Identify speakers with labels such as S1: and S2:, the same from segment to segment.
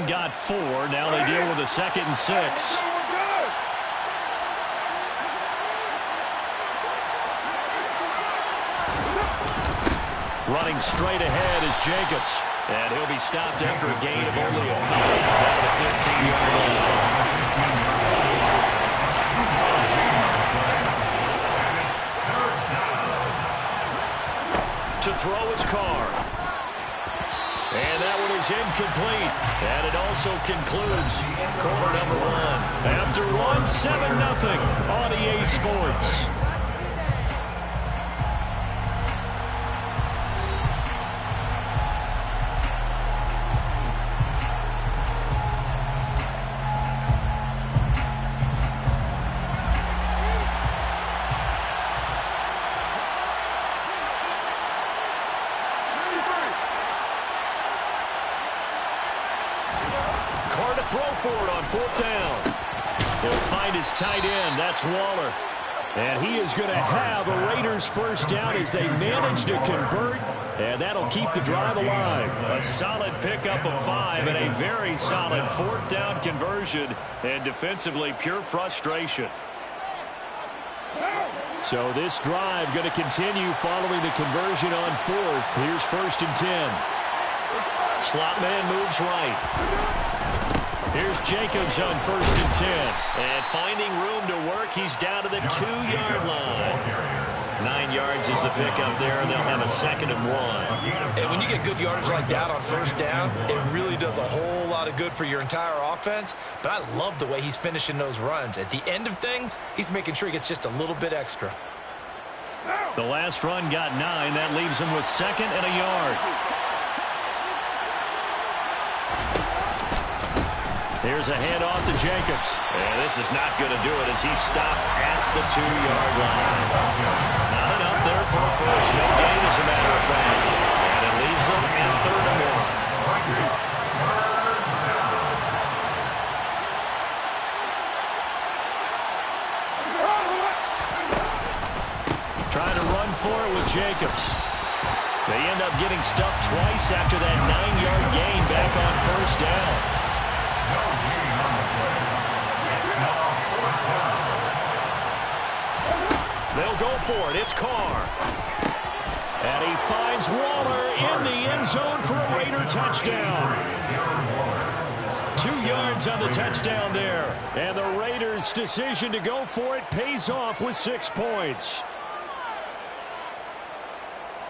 S1: got 4. Now they deal with a 2nd and 6. Running straight ahead is Jacobs. And he'll be stopped after a gain of only a couple down the 15-yard line. To throw his car. And that one is incomplete. And it also concludes quarter number 1. After one, 7-0 on EA Sports. Throw for it on 4th down. He'll find his tight end. That's Waller. And he is going to have a Raiders first down as they manage to convert. And that'll keep the drive alive. A solid pickup of 5 and a very solid 4th down conversion. And defensively, pure frustration. So this drive going to continue following the conversion on 4th. Here's 1st and 10. Slot man moves right. Here's Jacobs on 1st and 10. And finding room to work, he's down to the 2-yard line. 9 yards is the pickup there, and they'll have a 2nd and 1.
S2: And when you get good yardage like that on 1st down, it really does a whole lot of good for your entire offense. But I love the way he's finishing those runs. At the end of things, he's making sure he gets just a little bit extra.
S1: The last run got 9. That leaves him with 2nd and a yard. Here's a handoff to Jacobs. And this is not going to do it as he's stopped at the 2-yard line. Not enough there for a first. No gain, as a matter of fact. And it leaves them at 3rd and 1. Trying to run for it with Jacobs. They end up getting stuffed twice after that 9-yard gain back on 1st down. They'll go for it. It's Carr. And he finds Waller in the end zone for a Raider touchdown. 2 yards on the touchdown there. And the Raiders' decision to go for it pays off with 6 points.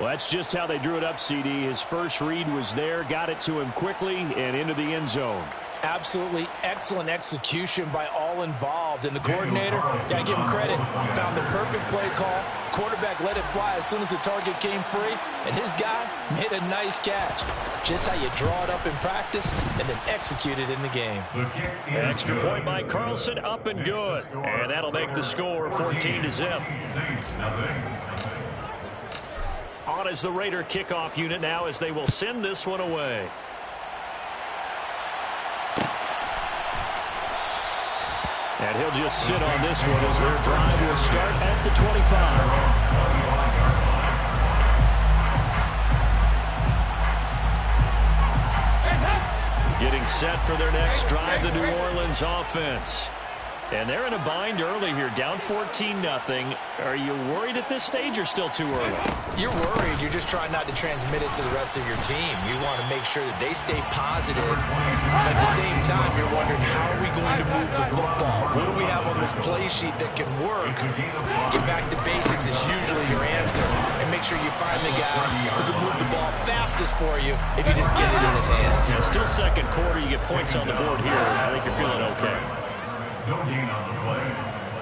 S1: Well, that's just how they drew it up, CD. His first read was there, got it to him quickly, and into the end zone.
S3: Absolutely excellent execution by all involved. And the coordinator, got to give him credit, found the perfect play call. Quarterback let it fly as soon as the target came free. And his guy made a nice catch. Just how you draw it up in practice and then execute it in the game.
S1: Extra point by Carlson, up and good. And that'll make the score 14-0. On is the Raider kickoff unit now as they will send this one away. And he'll just sit on this one as their drive will start at the 25. Getting set for their next drive, the New Orleans offense. And they're in a bind early here, down 14-0. Are you worried at this stage or still too early?
S2: You're worried. You're just trying not to transmit it to the rest of your team. You want to make sure that they stay positive. But at the same time, you're wondering, how are we going to move the football? What do we have on this play sheet that can work? Get back to basics is usually your answer. And make sure you find the guy who can move the ball fastest for you if you just get it in his hands.
S1: Yeah, still second quarter. You get points on the board here. I think you're feeling okay.
S4: No gain on the play.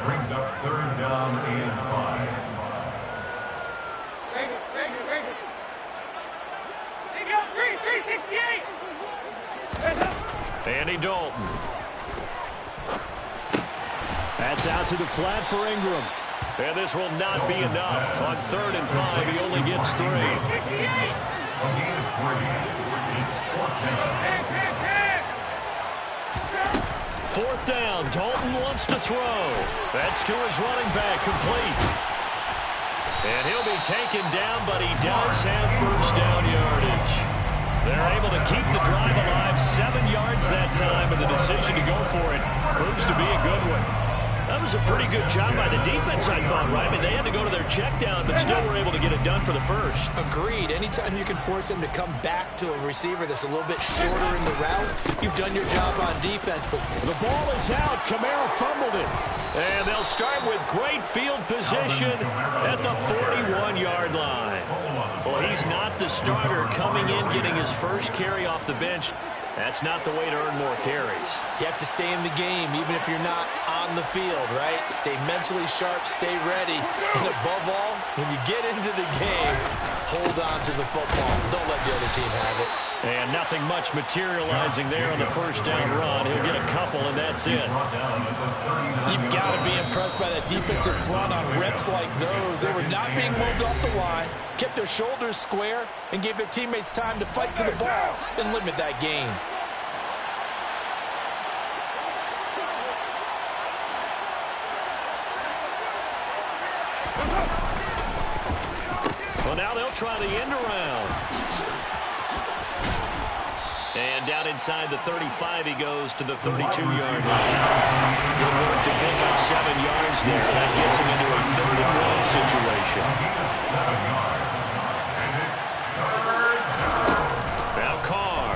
S4: Brings up 3rd down and 5.
S1: Andy Dalton. That's out to the flat for Ingram. And this will not be enough. On 3rd and 5, he only gets 3.
S4: A gain of 3. It's 4th down.
S1: 4th down. Dalton wants to throw. That's to his running back, complete. And he'll be taken down, but he does have 1st down yardage. They're able to keep the drive alive. 7 yards that time, and the decision to go for it proves to be a good one. That was a pretty good job by the defense, I thought, right? I mean, they had to go to their check down, but still were able to get it done for the first.
S2: Agreed. Anytime you can force him to come back to a receiver that's a little bit shorter in the route, you've done your job on defense. But
S1: the ball is out. Kamara fumbled it. And they'll start with great field position at the 41-yard line. Well, he's not the starter coming in, getting his first carry off the bench. That's not the way to earn more carries.
S2: You have to stay in the game, even if you're not on the field, right? Stay mentally sharp, stay ready. And above all, when you get into the game, hold on to the football. Don't let the other team have it.
S1: And nothing much materializing there on the first down run. He'll get a couple, and that's it.
S3: You've got to be impressed by that defensive front on reps like those. They were not being moved off the line, kept their shoulders square, and gave their teammates time to fight to the ball and limit that gain.
S1: Well, now they'll try the end around. And down inside the 35, he goes to the 32-yard line. Good work to pick up 7 yards there. That gets him into a 3rd-and-1 situation. Now Carr.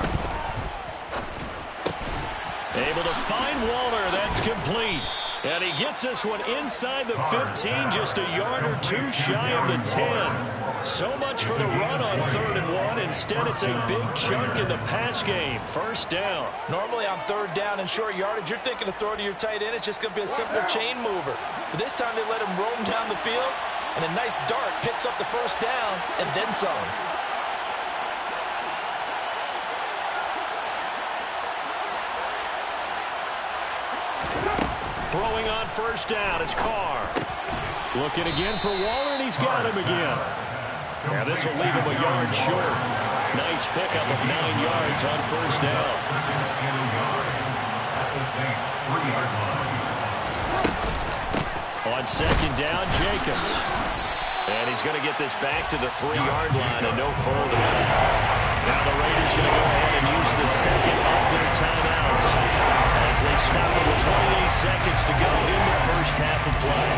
S1: Able to find Waller. That's complete. And he gets this one inside the 15, just a yard or two shy of the 10. So much for the run on 3rd and 1. Instead, it's a big chunk in the pass game. First down.
S3: Normally on 3rd down and short yardage, you're thinking of throw to your tight end. It's just going to be a simple chain mover. But this time they let him roam down the field, and a nice dart picks up the first down and then some.
S1: Throwing on first down, it's Carr. Looking again for Waller, and he's got him again. Now this will leave him a yard short. Nice pickup of 9 yards on first down. On second down, Jacobs. And he's going to get this back to the 3-yard line and no further. Now the Raiders going to go ahead and use the second of their timeouts as they stop it with 28 seconds to go in the first half of play.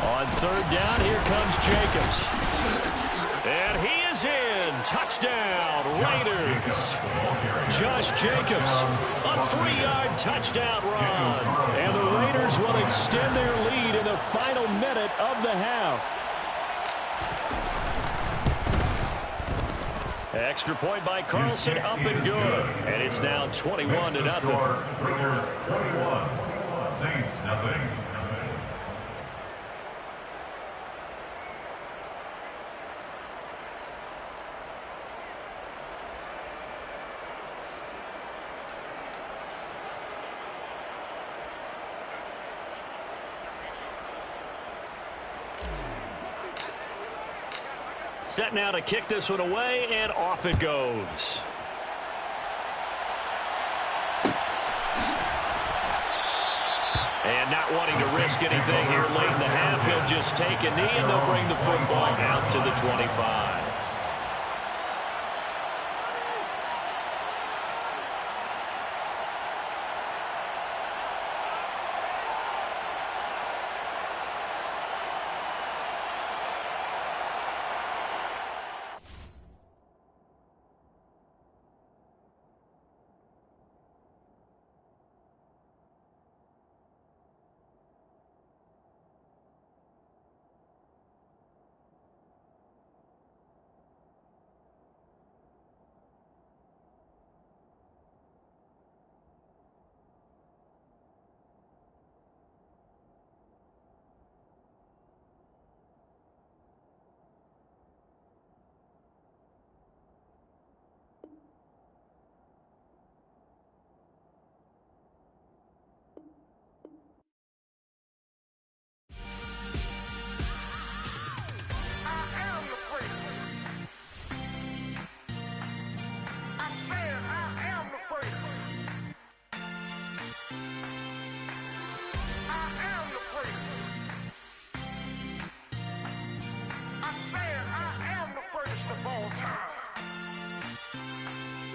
S1: On 3rd down, here comes Jacobs. And he is in. Touchdown, Raiders. Josh Jacobs, a 3-yard touchdown run. And the Raiders will extend their lead in the final minute of the half. Extra point by Carlson, up and good. And it's now 21-0.
S4: Raiders 21, Saints nothing.
S1: Set now to kick this one away, and off it goes. And not wanting to risk anything here late in the half, he'll just take a knee, and they'll bring the football out to the 25.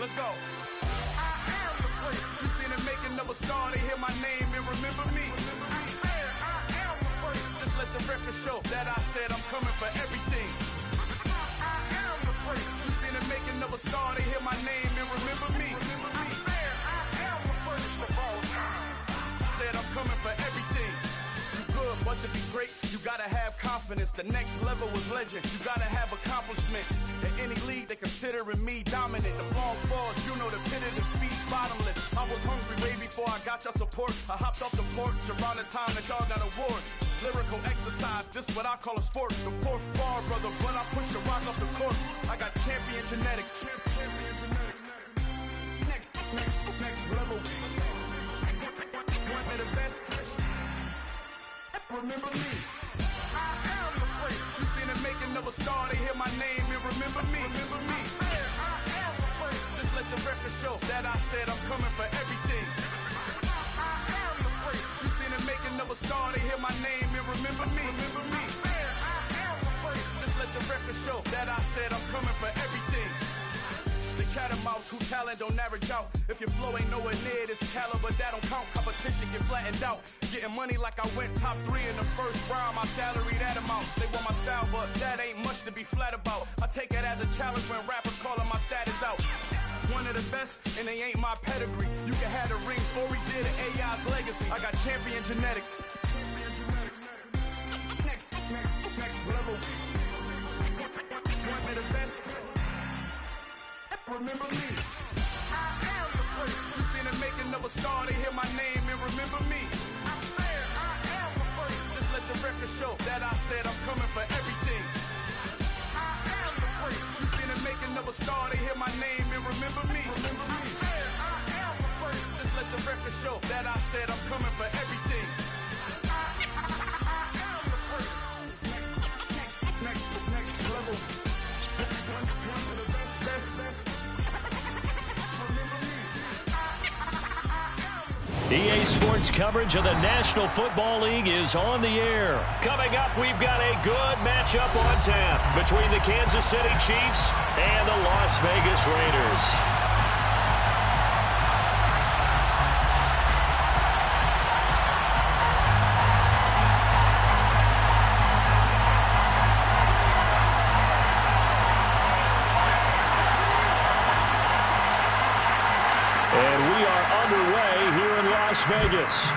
S5: let's go. I am the place. You seen it making of a star, they hear my name and remember me. I am the place. Just let the record show that I said I'm coming for everything. I am the place. You seen it making of a star, they hear my name and remember me. I am the first of all time. Said I'm coming for everything. You good, but to be great, you gotta have confidence. The next level was legend. You gotta have accomplishments. In any league, they considering me dominant. The long falls, you know the pit of defeat, bottomless. I was hungry way before I got your support. I hopped off the porch around the time that y'all got awards. Lyrical exercise, this what I call a sport. The fourth bar, brother, when I push the rock off the court. I got champion genetics. Champion genetics. Next level. One of the best. Remember me. I am the place. You seen the making of a star, they hear my name and remember me. Remember me. I am the place. Just let the record show that I said I'm coming for everything. I am the place. You seen the making of a star, they hear my name and remember me. Remember me. I am the place. Just let the record show that I said I'm coming for everything. The chattermouths who talent don't average out. If your flow ain't nowhere near this caliber, that don't count. Competition get flattened out. Getting money like I went top 3 in the first round. My salary that amount. They want my style, but that ain't much to be flat about. I take it as a challenge when rappers calling my status out. One of the best, and they ain't my pedigree. You can have the rings, or we did an AI's legacy. I got champion genetics. Next level. One of the best. Remember me. I am the place. You seen the making of a star, they hear my name and remember me. I am the place. Just let the record show that I said I'm coming for everything. I am the place. You seen the making of a star, they hear my name and remember me. Remember me. I am the place. Just let the record show that I said I'm coming for everything. I am the place. Next level. One of the best.
S1: EA Sports coverage of the National Football League is on the air. Coming up, we've got a good matchup on tap between the Kansas City Chiefs and the Las Vegas Raiders. Las Vegas.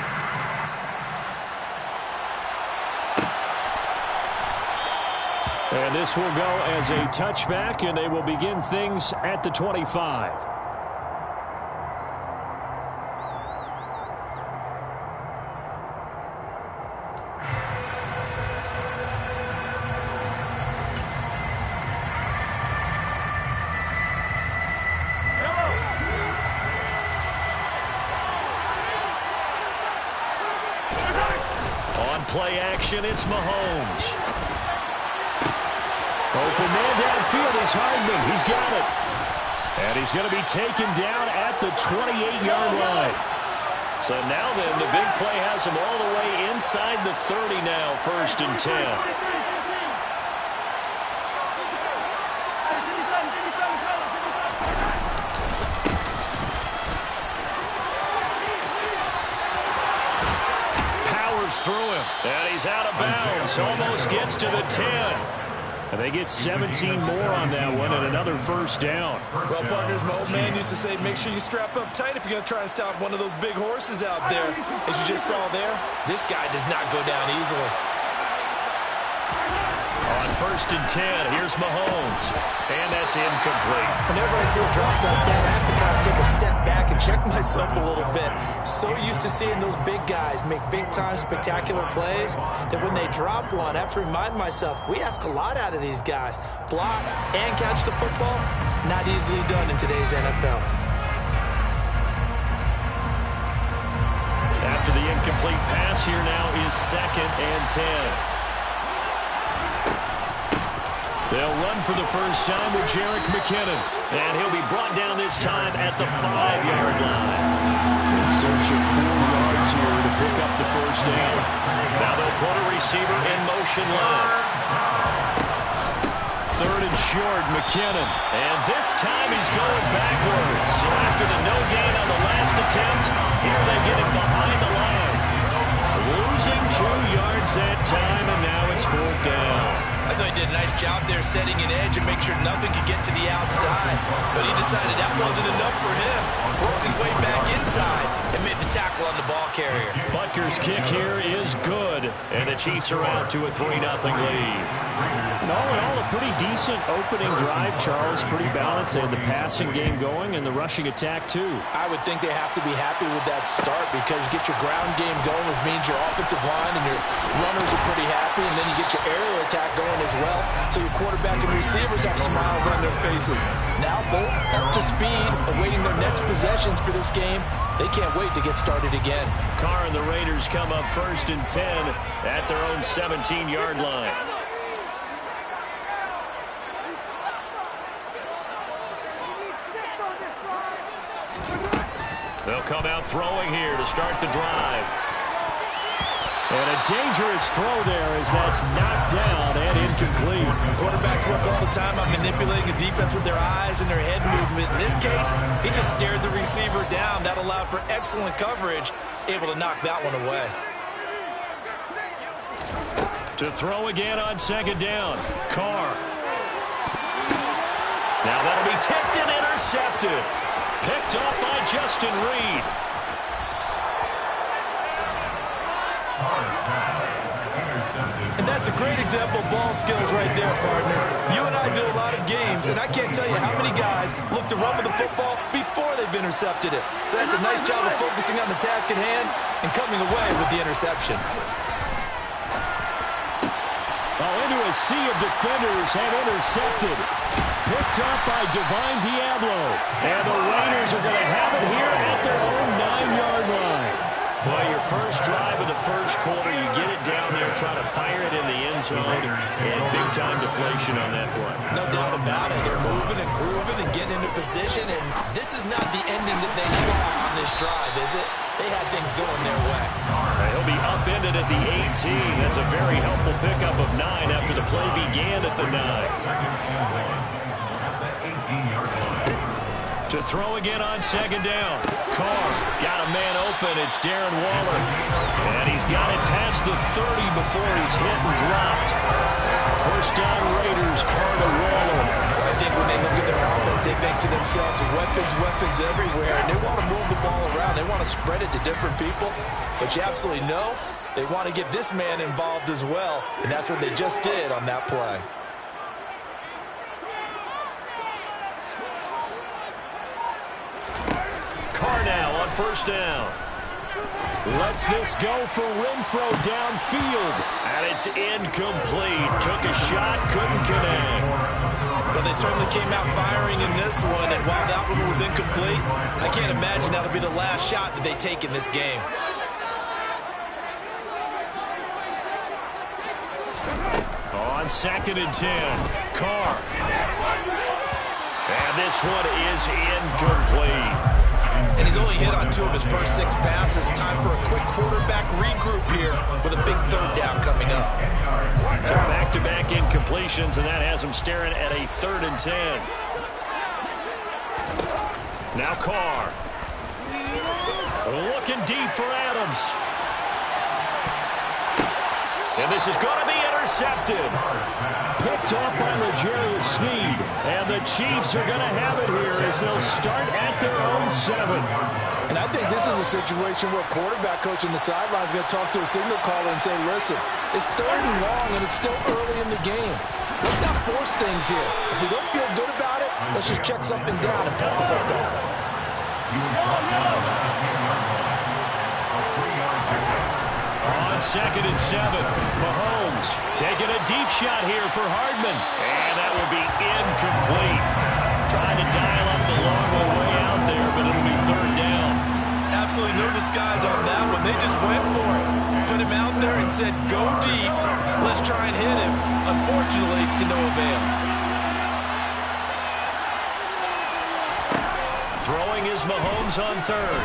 S1: And this will go as a touchback, and they will begin things at the 25. Play action, it's Mahomes. Open man downfield is Hardman. He's got it. And he's going to be taken down at the 28-yard line. So now then, the big play has him all the way inside the 30 now, 1st and 10. Through him, and he's out of bounds. Almost gets to the 10. And they get 17 more on that one and another 1st down.
S3: Well, partners, my old man used to say, make sure you strap up tight if you're going to try and stop one of those big horses out there. As you just saw there, this guy does not go down easily.
S1: On 1st and 10, here's Mahomes. And that's incomplete.
S3: Whenever I see a drop like that, I have to kind of take a step back and check myself a little bit. So used to seeing those big guys make big-time spectacular plays that when they drop one, I have to remind myself, we ask a lot out of these guys. Block and catch the football, not easily done in today's NFL.
S1: After the incomplete pass, here now is 2nd and 10. They'll run for the first time with Jerick McKinnon. And he'll be brought down this time at the 5-yard line. In search of 4 yards here to pick up the 1st down. Now they'll put a receiver in motion left. 3rd and short, McKinnon. And this time he's going backwards. So after the no gain on the last attempt, here they get him behind the line. Losing 2 yards that time, and now it's 4th down.
S2: I thought he did a nice job there setting an edge and make sure nothing could get to the outside. But he decided that wasn't enough for him. Worked his way back inside and made the tackle on the ball carrier.
S1: Butker's kick here is good, and the Chiefs are out to a 3-0 lead. And all in all, a pretty decent opening drive, Charles. Pretty balanced. They had the passing game going and the rushing attack, too.
S3: I would think they have to be happy with that start because you get your ground game going, which means your offensive line and your runners are pretty happy, and then you get your aerial attack going as well, so your quarterback and receivers have smiles on their faces. Now both up to speed, awaiting their next possessions for this game. They can't wait to get started again.
S1: Carr and the Raiders come up 1st and 10 at their own 17-yard line. They'll come out throwing here to start the drive. And a dangerous throw there as that's knocked down and incomplete.
S2: Quarterbacks work all the time on manipulating a defense with their eyes and their head movement. In this case, he just stared the receiver down. That allowed for excellent coverage, able to knock that one away.
S1: To throw again on 2nd down. Carr. Now that'll be tipped and intercepted. Picked up by Justin Reed.
S2: And that's a great example of ball skills right there, partner. You and I do a lot of games, and I can't tell you how many guys look to run with the football before they've intercepted it. So that's a nice job of focusing on the task at hand and coming away with the interception.
S1: Oh, into a sea of defenders and intercepted. Picked up by Divine Diablo. And the Raiders are going to have it here at their own 9-yard line. Well, your first drive of the first quarter, you get it down there, try to fire it in the end zone, and big-time deflation on that play.
S2: No doubt about it. They're moving and grooving and getting into position, and this is not the ending that they saw on this drive, is it? They had things going their way.
S1: He'll be upended at the 18. That's a very helpful pickup of 9 after the play began at the 9. To throw again on 2nd down. Carr got a man open. It's Darren Waller. And he's got it past the 30 before he's hit and dropped. First down Raiders, Carr to Waller.
S3: I think when they look at their offense, they think to themselves, weapons everywhere. And they want to move the ball around. They want to spread it to different people. But you absolutely know they want to get this man involved as well. And that's what they just did on that play.
S1: Carr now on 1st down. Lets this go for Renfro downfield. And it's incomplete. Took a shot, couldn't connect.
S2: Well, they certainly came out firing in this one, and while that one was incomplete, I can't imagine that'll be the last shot that they take in this game.
S1: On 2nd and 10, Carr. And this one is incomplete.
S2: And he's only hit on 2 of his first 6 passes. Time for a quick quarterback regroup here with a big 3rd down coming up.
S1: So back-to-back incompletions, and that has him staring at a 3rd and 10. Now Carr. Looking deep for Adams. And this is going to be intercepted. Picked up by L'Jarius Sneed. And the Chiefs are going to have it here as they'll start at their own 7.
S3: And I think this is a situation where quarterback coach on the sideline is going to talk to a signal caller and say, listen, it's 3rd and long and it's still early in the game. Let's not force things here. If we don't feel good about it, let's just check something down and punt the football.
S1: On 2nd and 7, Mahomes taking a deep shot here for Hardman. And that will be incomplete. Trying to dial up the long way out there, but it'll be 3rd down.
S2: Absolutely no disguise on that one. They just went for it. Put him out there and said, go deep. Let's try and hit him. Unfortunately, to no avail.
S1: Throwing is Mahomes on 3rd.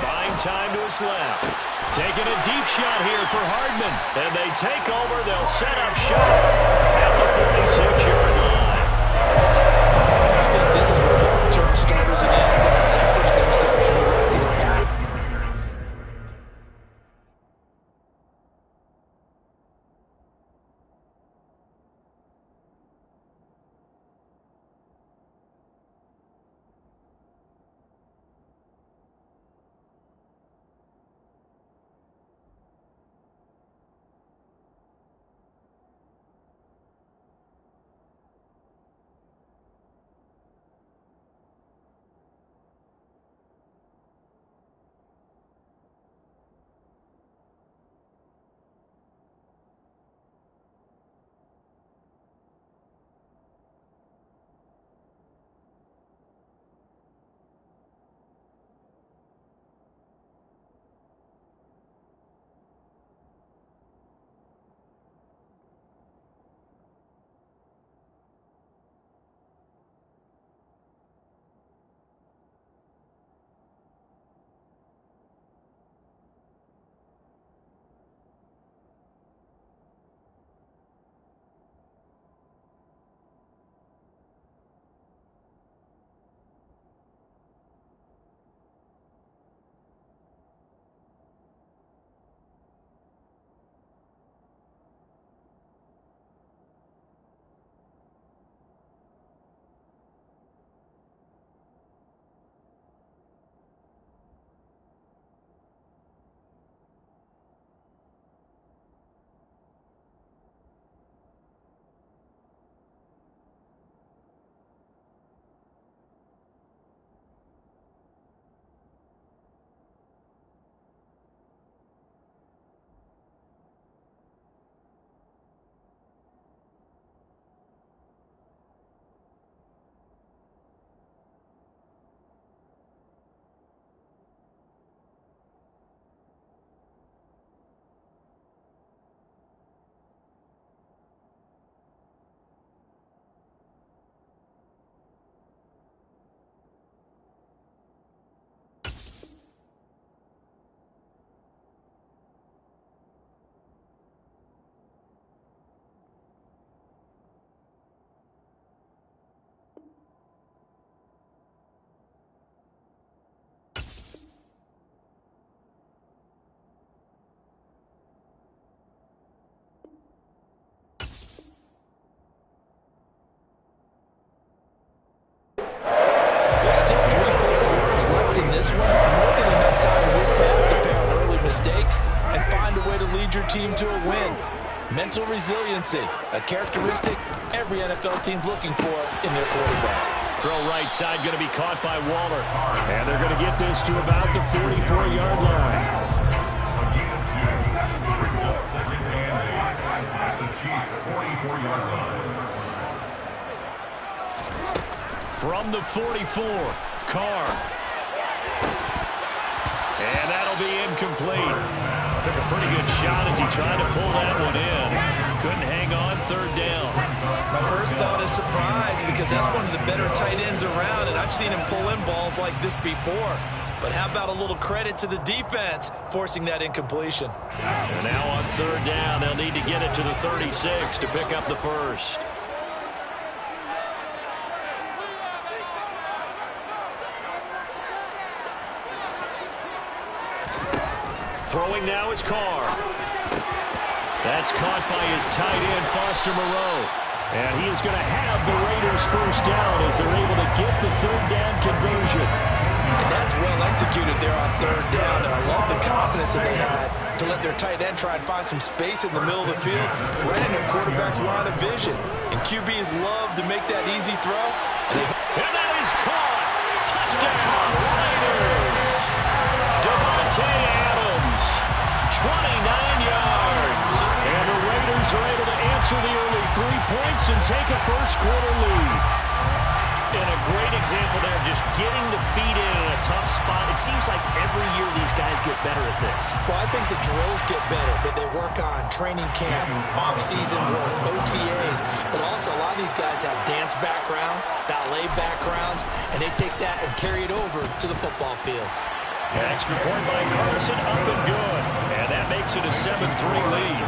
S1: Buying time to his left. Taking a deep shot here for Hardman. And they take over. They'll set up shop at the 46-yard line.
S3: I think this is where long-term starters in the NFL separate themselves from the rest of the pack. Your team to a win. Mental resiliency, a characteristic every NFL team's looking for in their quarterback.
S1: Throw right side going to be caught by Waller. And they're going to get this to about the 44-yard line.
S4: Brings up second and 8 at the Chiefs' 44-yard line.
S1: From the 44, Carr. And that'll be incomplete. Took a pretty good shot as he tried to pull that one in. Couldn't hang on, third down.
S3: My first thought is surprise because that's one of the better tight ends around, and I've seen him pull in balls like this before. But how about a little credit to the defense forcing that incompletion?
S1: And now on third down, they'll need to get it to the 36 to pick up the first. Throwing now is Carr. That's caught by his tight end, Foster Moreau. And he is going to have the Raiders first down as they're able to get the third down conversion.
S3: And that's well executed there on third down. And I love the confidence that they had to let their tight end try and find some space in the middle of the field, right in their quarterback's line of vision. And QBs love to make that easy throw.
S1: And that is caught. Touchdown, Raiders. Devontae Adams, 29 yards. And the Raiders are able to answer the early 3 points and take a first-quarter lead. And a great example there, just getting the feet in a tough spot. It seems like every year these guys get better at this.
S3: Well, I think the drills get better, that they work on training camp, off-season work, OTAs. But also, a lot of these guys have dance backgrounds, ballet backgrounds, and they take that and carry it over to the football field.
S1: Extra point by Carlson, up and good. And that makes it a 7-3 lead.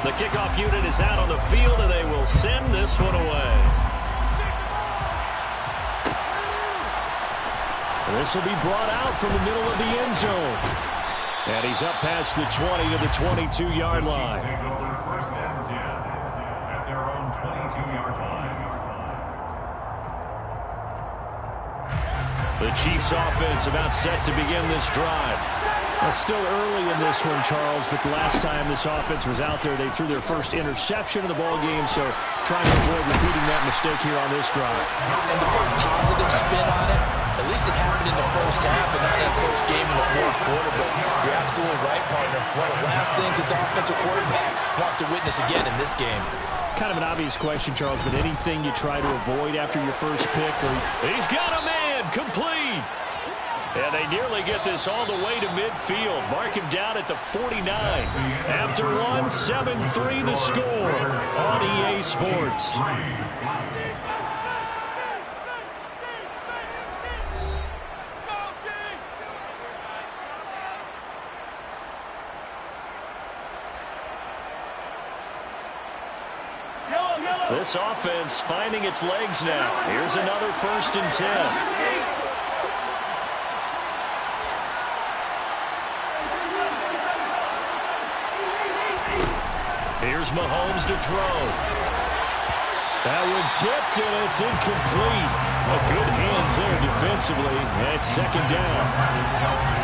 S1: The kickoff unit is out on the field, and they will send this one away. This will be brought out from the middle of the end zone. And he's up past the 20 to the 22-yard line.
S4: Take over first and 10 at their own 22-yard line.
S1: The Chiefs offense about set to begin this drive. It's still early in this one, Charles, but the last time this offense was out there, they threw their first interception of the ball game, so trying to avoid repeating that mistake here on this drive.
S3: And to put a positive spin on it, at least it happened in the first half and not in a close game in the fourth quarter, but you're absolutely right, partner. One of the last things this offensive quarterback wants to witness again in this game.
S1: Kind of an obvious question, Charles, but anything you try to avoid after your first pick? He's got a man, complete. And they nearly get this all the way to midfield. Mark him down at the 49. After one, 7-3 the score on EA Sports. This offense finding its legs now. Here's another 1st and 10. Here's Mahomes to throw. That one tipped, and it's incomplete. A good hands there defensively. That's 2nd down.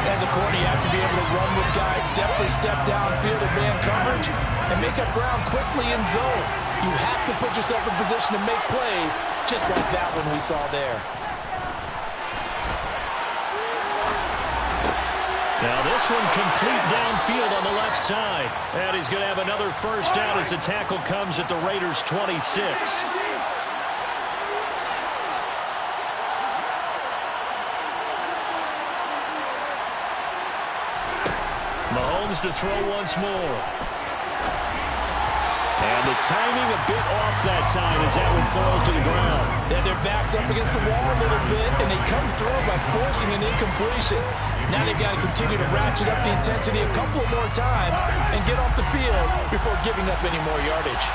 S3: As a corner, you have to be able to run with guys step for step downfield in man coverage and make up ground quickly in zone. You have to put yourself in position to make plays, just like that one we saw there.
S1: Now this one complete downfield on the left side. And he's going to have another 1st down as the tackle comes at the Raiders' 26. Mahomes to throw once more. And the timing a bit off that time as that one falls to the ground.
S3: Yeah, their back's up against the wall a little bit, and they come through by forcing an incompletion. Now they've got to continue to ratchet up the intensity a couple of more times and get off the field before giving up any more yardage.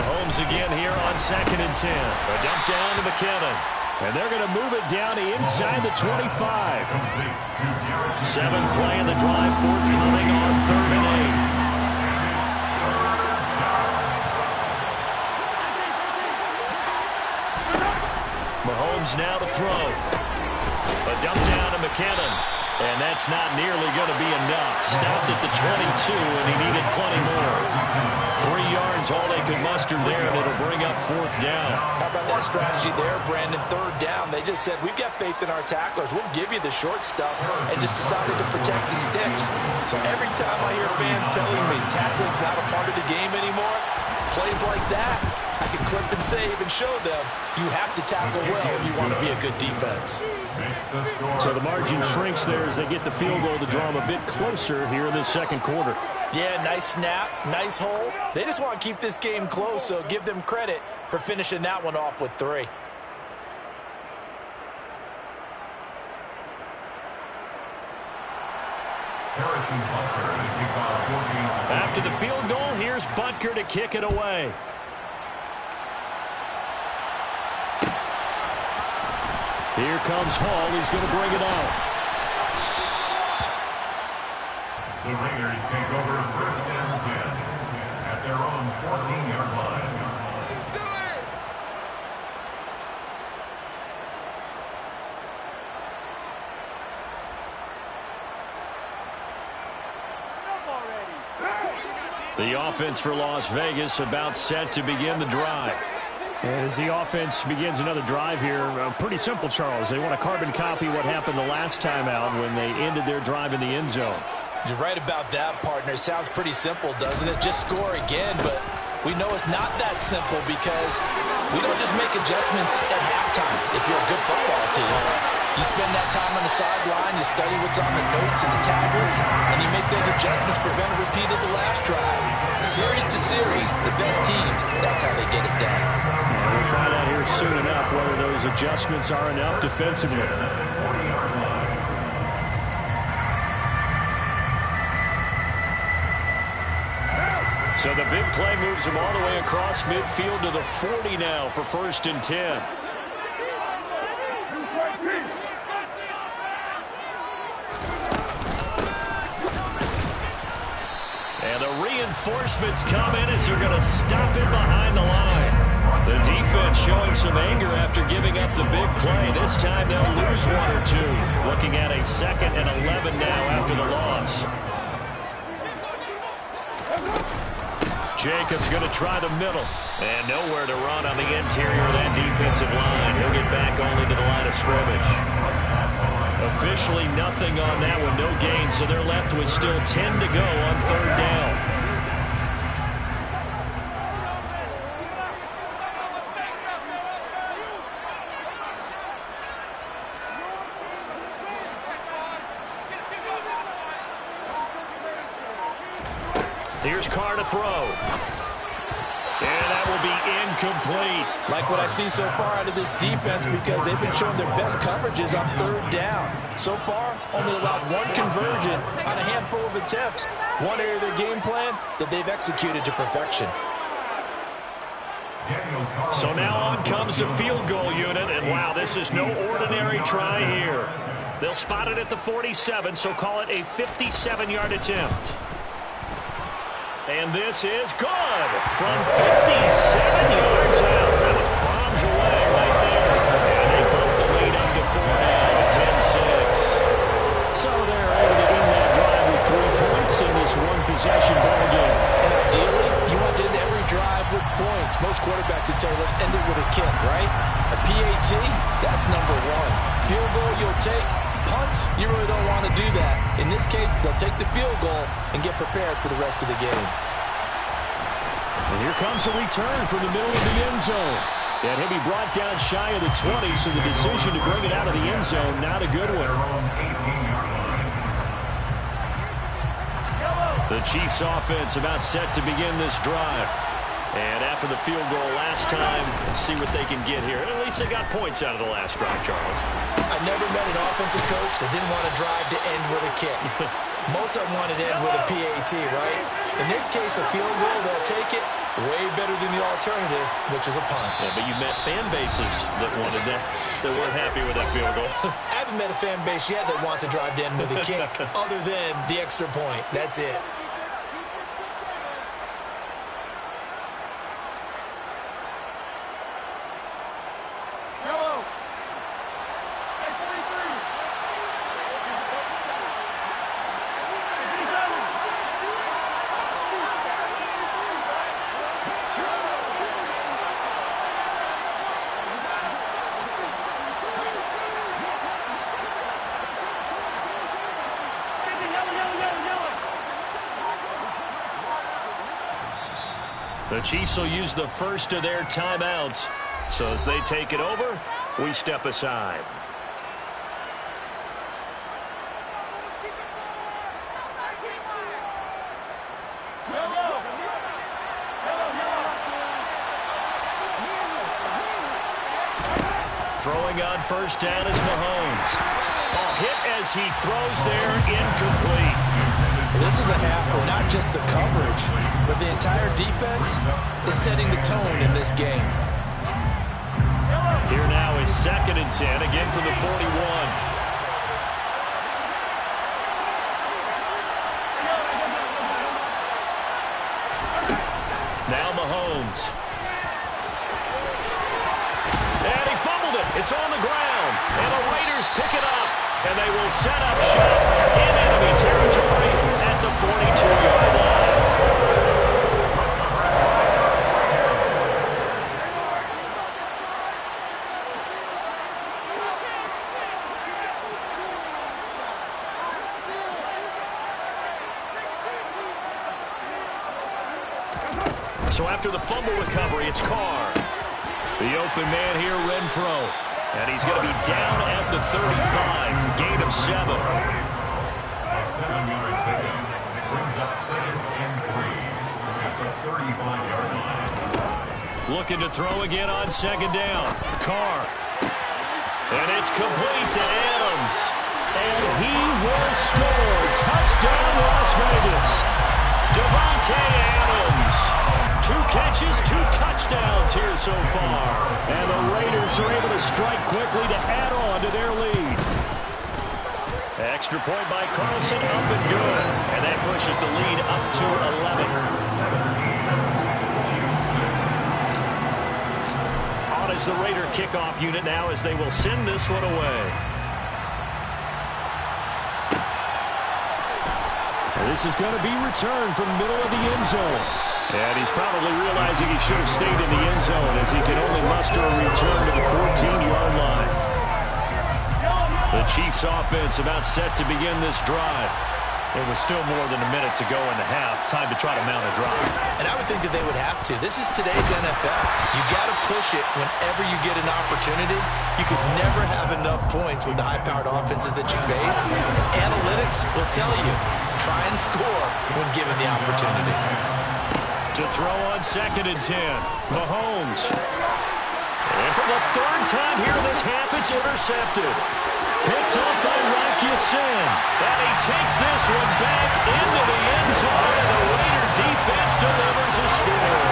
S1: Mahomes again here on 2nd and 10. A dump down to McKinnon. And they're going to move it down to inside the 25. 7th play in the drive, forthcoming on 3rd and 8. Mahomes now to throw. A dump down to McKinnon. And that's not nearly going to be enough. Stopped at the 22, and he needed plenty more. 3 yards, all they could muster there, and it'll bring up 4th down.
S3: How about that strategy there, Brandon? 3rd down. They just said, we've got faith in our tacklers. We'll give you the short stuff, and just decided to protect the sticks. So every time I hear fans telling me tackling's not a part of the game anymore, plays like that, I can clip and save and show them you have to tackle well if you want to be a good defense.
S1: So the margin shrinks there as they get the field goal to draw them a bit closer here in the 2nd quarter.
S3: Yeah, nice snap, nice hole. They just want to keep this game close, so give them credit for finishing that one off with 3.
S1: After the field goal, here's Butker to kick it away. Here comes Hall. He's going to bring it out.
S4: The Raiders take over 1st and 10 at their own 14-yard line.
S1: The offense for Las Vegas about set to begin the drive. As the offense begins another drive here, pretty simple, Charles. They want to carbon copy what happened the last time out when they ended their drive in the end zone.
S3: You're right about that, partner. Sounds pretty simple, doesn't it? Just score again, but we know it's not that simple because we don't just make adjustments at halftime if you're a good football team. You You spend that time on the sideline, you study what's on the notes and the tablets, and you make those adjustments, prevent a repeat of the last drive. Series to series, the best teams, that's how they get it done.
S1: And we'll find out here soon enough whether those adjustments are enough defensively. So the big play moves him all the way across midfield to the 40 now for 1st and 10. And the reinforcements come in as they're going to stop him behind the line. The defense showing some anger after giving up the big play. This time they'll lose 1 or 2. Looking at a 2nd and 11 now after the loss. Jacobs going to try the middle. And nowhere to run on the interior of that defensive line. He'll get back only to the line of scrimmage. Officially nothing on that one, no gain, so they're left with still 10 to go on 3rd down. Here's Carr to throw. And that will be incomplete.
S3: Like what I see so far out of this defense, because they've been showing their best coverages on 3rd down. So far, only allowed 1 conversion on a handful of attempts. One area of their game plan that they've executed to perfection.
S1: So now on comes the field goal unit, and wow, this is no ordinary try here. They'll spot it at the 47, so call it a 57-yard attempt. And this is good from 57 yards out. That was bombs away right there. And they bump the lead up to 4 now, 10-6. So they're able to end that drive with 3 points in this one-possession ball game.
S3: And ideally, you want to end every drive with points. Most quarterbacks would tell you, let's end it with a kick, right? A PAT, that's number 1. Field goal you'll take. Punts, you really don't want to do that. In this case, they'll take the field goal and get prepared for the rest of the game.
S1: And here comes a return from the middle of the end zone. And he'll be brought down shy of the 20, so the decision to bring it out of the end zone, not a good one. The Chiefs offense about set to begin this drive. And after the field goal last time, see what they can get here. And at least they got points out of the last drive, Charles.
S2: I never met an offensive coach that didn't want to drive to end with a kick. Most of them wanted to end with a PAT, right? In this case, a field goal, they'll take it. Way better than the alternative, which is a punt.
S1: Yeah, but you met fan bases that wanted that, that weren't happy with that field goal.
S2: I haven't met a fan base yet that wants to drive to end with a kick, other than the extra point. That's it.
S1: The Chiefs will use the first of their timeouts. So as they take it over, we step aside. Throwing on first down is Mahomes. A hit as he throws there, incomplete.
S3: This is a half where not just the coverage, but the entire defense is setting the tone in this game.
S1: Here now is 2nd and 10, again from the 41. Now Mahomes. And he fumbled it. It's on the ground. And the Raiders pick it up. And they will set up shop in enemy territory at the 42-yard line. So after the fumble recovery, it's Carr. The open man here, Renfro. And he's going to be down at the 35. Gain of 7.
S4: A 7-yard pickup brings up 2nd and 3 at the 35-yard line.
S1: Looking to throw again on 2nd down. Carr. And it's complete to Adams. And he will score. Touchdown, Las Vegas. Davante Adams. 2 catches, 2 touchdowns here so far. And the Raiders are able to strike quickly to add on to their lead. Extra point by Carlson, up and good. And that pushes the lead up to 11. On is the Raider kickoff unit now as they will send this one away. This is going to be returned from the middle of the end zone. And he's probably realizing he should have stayed in the end zone as he can only muster a return to the 14-yard line. The Chiefs offense about set to begin this drive. It was still more than a minute to go in the half. Time to try to mount a drive.
S2: And I would think that they would have to. This is today's NFL. You got to push it whenever you get an opportunity. You could never have enough points with the high-powered offenses that you face. Analytics will tell you, try and score when given the opportunity.
S1: To throw on 2nd and 10. Mahomes. And for the 3rd time here in this half, it's intercepted. Picked off by Rocky Sin. And he takes this one back into the end zone, and the Raider defense delivers a score.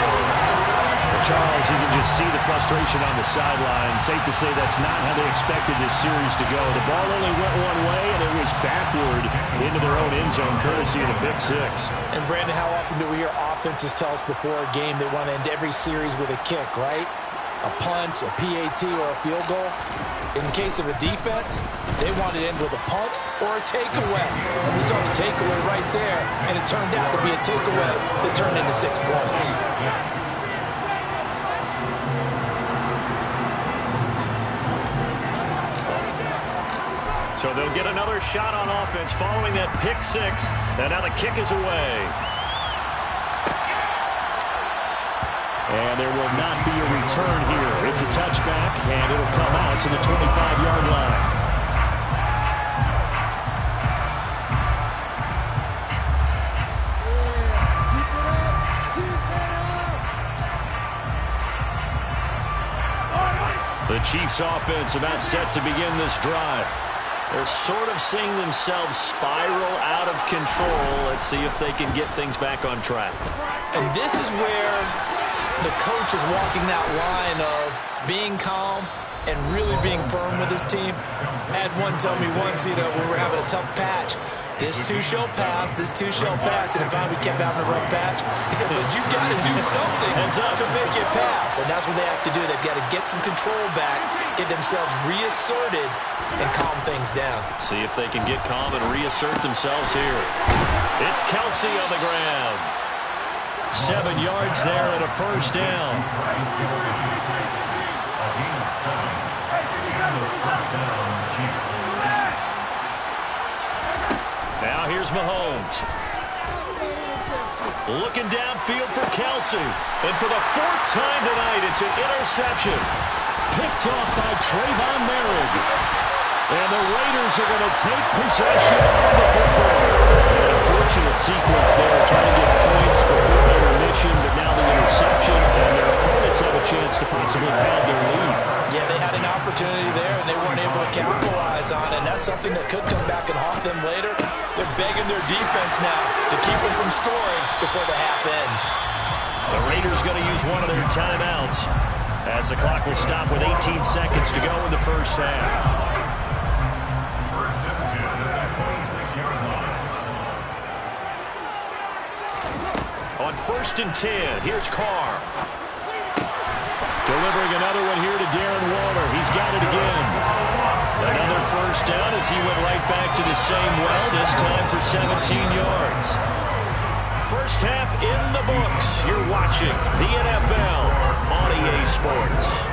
S1: Well, Charles, you can just see the frustration on the sideline. Safe to say that's not how they expected this series to go. The ball only went one way, and it was backward into their own end zone, courtesy of the pick 6.
S3: And, Brandon, how often do we hear offenses tell us before a game they want to end every series with a kick, right? A punt, a PAT, or a field goal. In the case of a defense, they want to end with a punt or a takeaway. And we saw the takeaway right there, and it turned out to be a takeaway that turned into 6 points.
S1: So they'll get another shot on offense following that pick 6. And now the kick is away. And there will not be a return here. It's a touchback, and it'll come out to the 25-yard line. The Chiefs offense about set to begin this drive. They're sort of seeing themselves spiral out of control. Let's see if they can get things back on track.
S2: And this is where the coach is walking that line of being calm and really being firm with his team. I had one tell me once, when we're having a tough patch, this too shall pass, this too shall pass. And if we kept having a rough patch, he said, but you got to do something to make it pass. And that's what they have to do. They've got to get some control back, get themselves reasserted, and calm things down.
S1: See if they can get calm and reassert themselves here. It's Kelsey on the ground. 7 yards there and a 1st down. Now here's Mahomes. Looking downfield for Kelsey. And for the 4th time tonight, it's an interception. Picked off by Trayvon Merrick. And the Raiders are going to take possession of the football. An unfortunate sequence there, trying to get points before intermission, but now the interception, and their opponents have a chance to possibly pad their lead.
S3: Yeah, they had an opportunity there, and they weren't able to capitalize on it, and that's something that could come back and haunt them later. They're begging their defense now to keep them from scoring before the half ends.
S1: The Raiders going to use one of their timeouts as the clock will stop with 18 seconds to go in the first half. On 1st and 10, here's Carr. Delivering another one here to Darren Waller. He's got it again. Another 1st down as he went right back to the same well, this time for 17 yards. First half in the books. You're watching the NFL on EA Sports.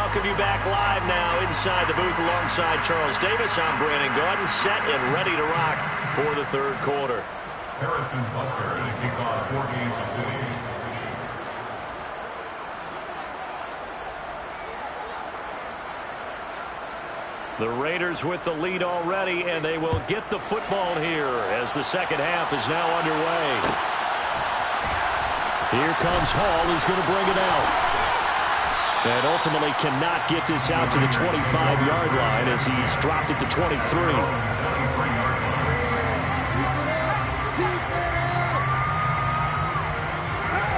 S1: welcome you back live now inside the booth alongside Charles Davis. I'm Brandon Gaudin, set and ready to rock for the third quarter.
S4: Harrison Butker to kick off for Kansas City.
S1: The Raiders with the lead already, and they will get the football here as the second half is now underway. Here comes Hall. He's going to bring it out. And ultimately cannot get this out to the 25-yard line as he's dropped it to 23.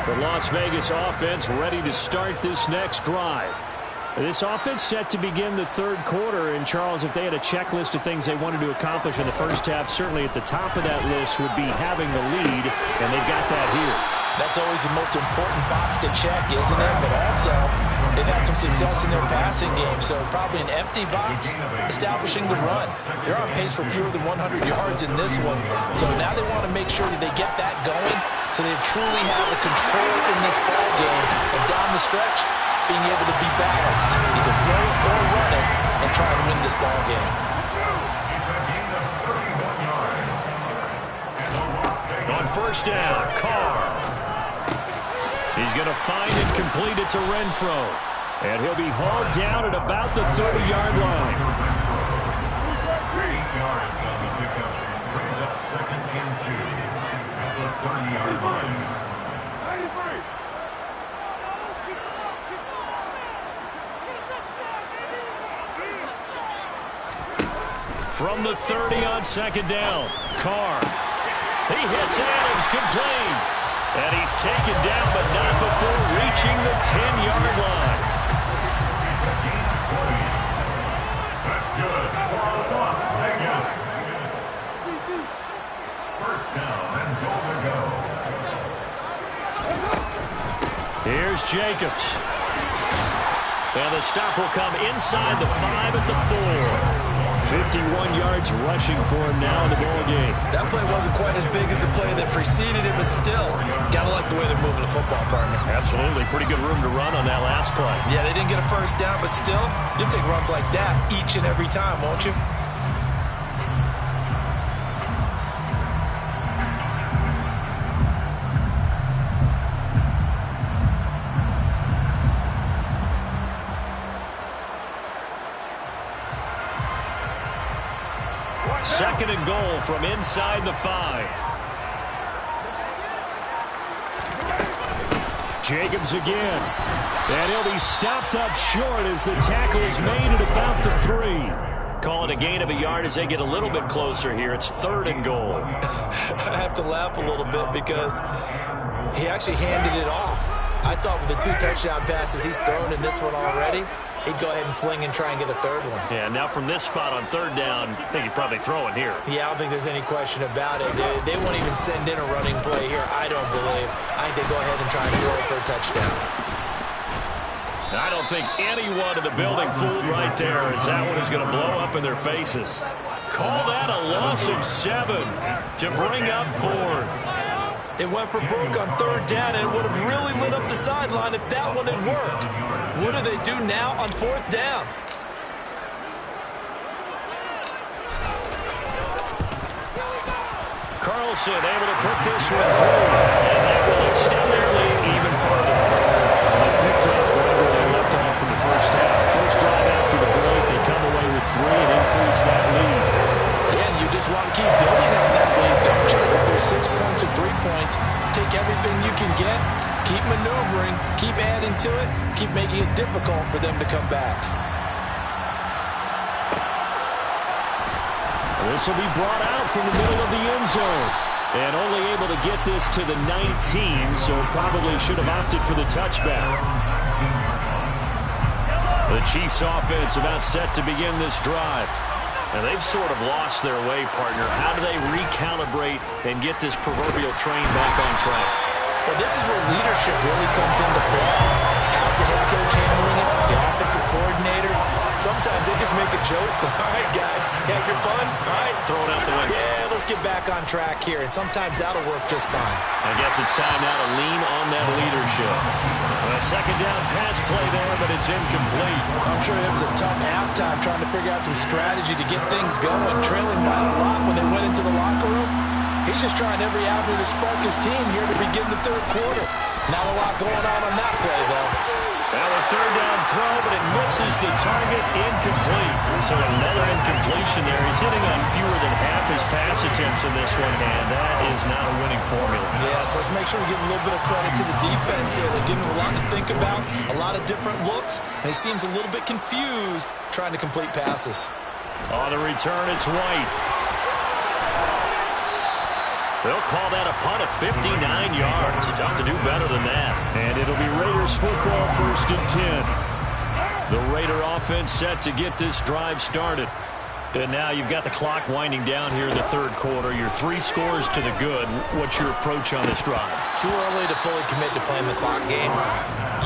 S1: The Las Vegas offense ready to start this next drive. This offense set to begin the third quarter. And, Charles, if they had a checklist of things they wanted to accomplish in the first half, certainly at the top of that list would be having the lead, and they've got that here.
S3: That's always the most important box to check, isn't it? But also, they've had some success in their passing game, so probably an empty box establishing the run. They're on pace for fewer than 100 yards in this one, so now they want to make sure that they get that going so they truly have the control in this ball game. And down the stretch, being able to be balanced, either throw it or run it, and try and win this ball game.
S1: On first down, Carr. He's going to find and complete it to Renfro. And he'll be hauled down at about the 30-yard line.
S4: 8 yards on the pickup. Brings up 2nd and 2 at the 30-yard line.
S1: From the 30 on second down, Carr. He hits Adams complete. And he's taken down, but not before reaching the 10-yard line.
S4: That's good for Las Vegas. First down and goal to go.
S1: Here's Jacobs. And the stop will come inside the 5 at the 4. 51 yards rushing for him now in the ball game.
S2: That play wasn't quite as big as the play that preceded it, but still, gotta like the way they're moving the football, partner.
S1: Absolutely. Pretty good room to run on that last play.
S2: Yeah, they didn't get a first down, but still, you'll take runs like that each and every time, won't you?
S1: Second and goal from inside the 5. Jacobs again. And he'll be stopped up short as the tackle is made at about the 3. Calling a gain of a yard as they get a little bit closer here. It's 3rd and goal.
S2: I have to laugh a little bit because he actually handed it off. I thought with the 2 touchdown passes he's thrown in this one already, he'd go ahead and fling and try and get a 3rd one.
S1: Yeah, now from this spot on 3rd down, I think he'd probably throw it here.
S2: Yeah, I don't think there's any question about it. They won't even send in a running play here, I don't believe. I think they go ahead and try and throw it for a touchdown.
S1: I don't think anyone in the building fooled right there, as that one is going to blow up in their faces. Call that a loss of 7 to bring up 4th.
S2: It went for broke on 3rd down, and it would have really lit up the sideline if that one had worked. What do they do now on 4th down?
S1: Carlson able to put this one through, and that will extend their lead even further. They picked up wherever they left off in the first half. First drive after the break, they come away with 3 and increase that lead.
S3: And you just want to keep building on that lead, don't you? Whether it's 6 points or 3 points, take everything you can get, keep maneuvering, keep adding to it, keep making it difficult for them to come back.
S1: This will be brought out from the middle of the end zone. And only able to get this to the 19, so probably should have opted for the touchback. The Chiefs offense about set to begin this drive. And they've sort of lost their way, partner. How do they recalibrate and get this proverbial train back on track?
S2: Well, this is where leadership really comes into play. How's the head coach handling it? The offensive coordinator? Sometimes they just make a joke. All right, guys, you had your fun? All right.
S1: Throw it out the window.
S2: Yeah, let's get back on track here, and sometimes that'll work just fine.
S1: I guess it's time now to lean on that leadership. A second down pass play there, but it's incomplete.
S3: I'm sure it was a tough halftime trying to figure out some strategy to get things going, trailing by a lot when they went into the locker room. He's just trying every avenue to spark his team here to begin the third quarter. Not a lot going on that play, though.
S1: Now a third down throw, but it misses the target, incomplete. So another incompletion there. He's hitting on fewer than half his pass attempts in this one, and that is not a winning formula.
S2: Yes, let's make sure we give a little bit of credit to the defense here. They're giving him a lot to think about, a lot of different looks, and he seems a little bit confused trying to complete passes.
S1: On the return, it's White. They'll call that a punt of 59 yards. Tough to do better than that. And it'll be Raiders football, 1st and 10. The Raider offense set to get this drive started. And now you've got the clock winding down here in the third quarter. Your 3 scores to the good. What's your approach on this drive?
S2: Too early to fully commit to playing the clock game.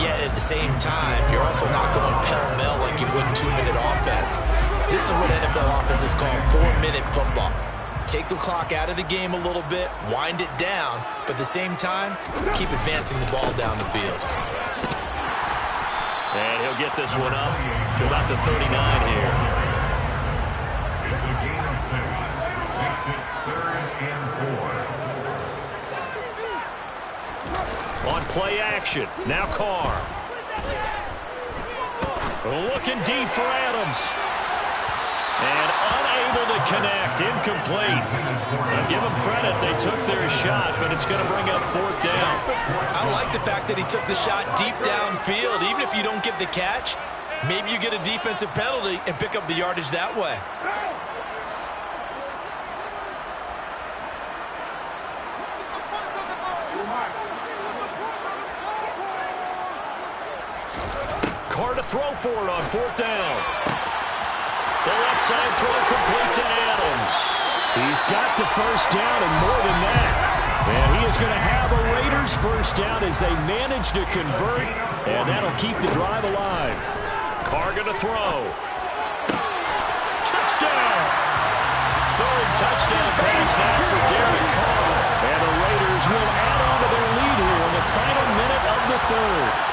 S2: Yet at the same time, you're also not going pell-mell like you would in 2-minute offense. This is what NFL offenses call 4-minute football. Take the clock out of the game a little bit, wind it down, but at the same time, keep advancing the ball down the field.
S1: And he'll get this one up to about the 39 here.
S4: It's a gain of 6. Makes it 3rd and 4.
S1: On play action, now Carr. Looking deep for Adams. And unable to connect, incomplete. I'll give them credit, they took their shot, but it's going to bring up 4th down.
S2: I like the fact that he took the shot deep downfield. Even if you don't get the catch, maybe you get a defensive penalty and pick up the yardage that way.
S1: Carr to throw for it on 4th down. The left side throw complete to Adams. He's got the first down and more than that. And he is going to have a Raiders first down as they manage to convert, and that'll keep the drive alive. Carr going to throw. Touchdown! 3rd touchdown pass now for Derek Carr. And the Raiders will add on to their lead here in the final minute of the 3rd.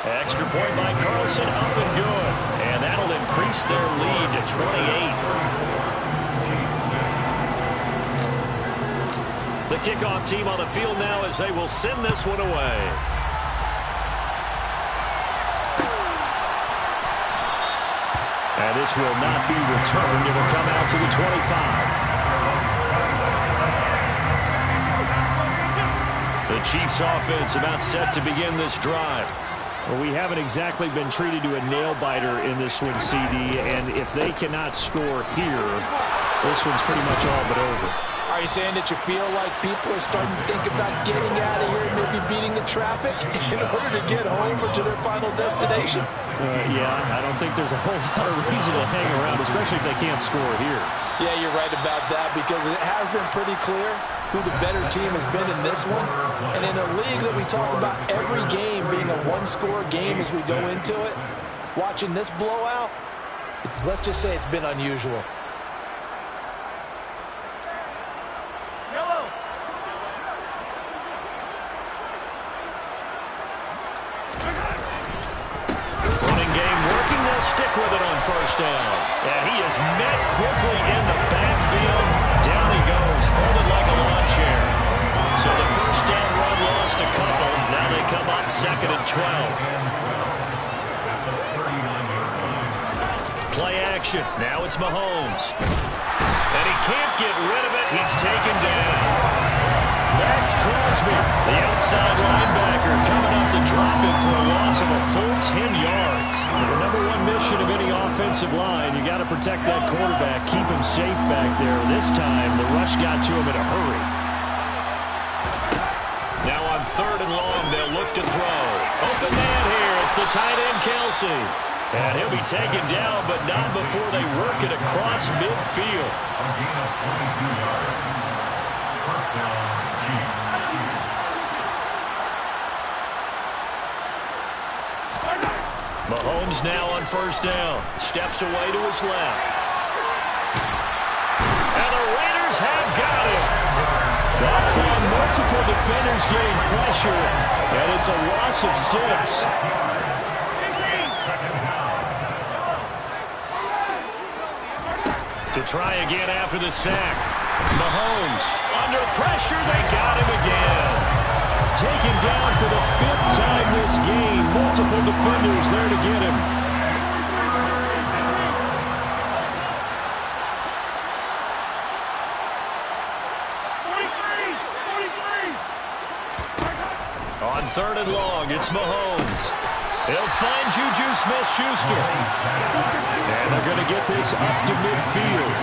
S1: Extra point by Carlson, up and good. And that'll increase their lead to 28. The kickoff team on the field now as they will send this one away. And this will not be returned. It will come out to the 25. The Chiefs offense about set to begin this drive. Well, we haven't exactly been treated to a nail-biter in this one, CD, and if they cannot score here, this one's pretty much all but over.
S3: Are you saying that you feel like people are starting to think about getting out of here and maybe beating the traffic in order to get home or to their final destination?
S1: Yeah, I don't think there's a whole lot of reason to hang around, especially if they can't score here.
S3: Yeah, you're right about that because it has been pretty clear who the better team has been in this one. And in a league that we talk about every game being a one-score game as we go into it, watching this blowout, let's just say it's been unusual.
S1: Running game working, they'll stick with it on 1st down. And he is met quickly in the backfield. Down he goes, folded like a lawn chair. So the 1st down run lost a couple. Now they come up 2nd and 12. Play action. Now it's Mahomes. And he can't get rid of it. He's taken down. Max Crosby, the outside linebacker, coming up to drop him for a loss of a full 10 yards. The number one mission of any offensive line, you got to protect that quarterback, keep him safe back there. This time, the rush got to him in a hurry. Now on 3rd and long, they'll look to throw. Open man here. It's the tight end, Kelsey. And he'll be taken down, but not before they work it across midfield.
S4: A gain of 22 yards. 1st down, Chiefs.
S1: Mahomes now on first down. Steps away to his left. And the Raiders have got him. That's on multiple defenders getting pressure, and it's a loss of 6. To try again after the sack. Mahomes under pressure. They got him again. Taken down for the 5th time this game. Multiple defenders there to get him. On 3rd and long, it's Mahomes. He'll find Juju Smith-Schuster. And they're going to get this up to midfield.